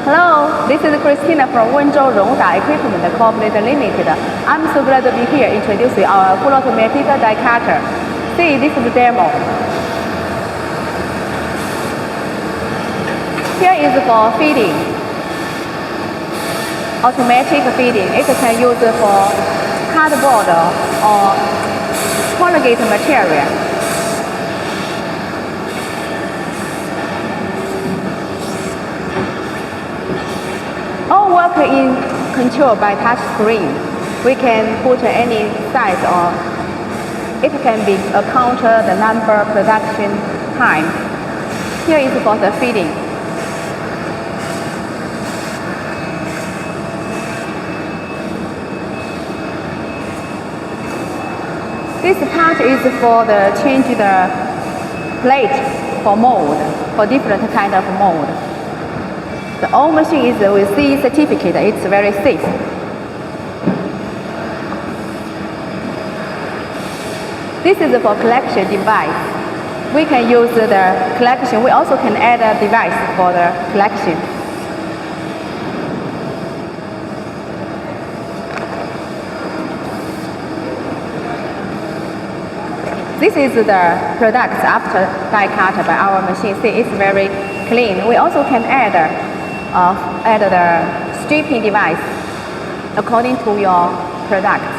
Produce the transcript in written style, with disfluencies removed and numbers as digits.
Hello, this is Christina from Rongda-Postpress Corporate Limited. I'm so glad to be here introducing our full automatic die cutter. See, this is the demo. Here is for feeding. Automatic feeding. It can use for cardboard or corrugated material. All work is controlled by touch screen. We can put any size or it can be a counter, the number, production time. Here is for the feeding. This part is for the change the plate for mold, for different kind of mold. The old machine is with CE certificate. It's very safe. This is for collection device. We can use the collection. We also can add a device for the collection. This is the product after die cut by our machine. See, it's very clean. We also can add the stripping device according to your product.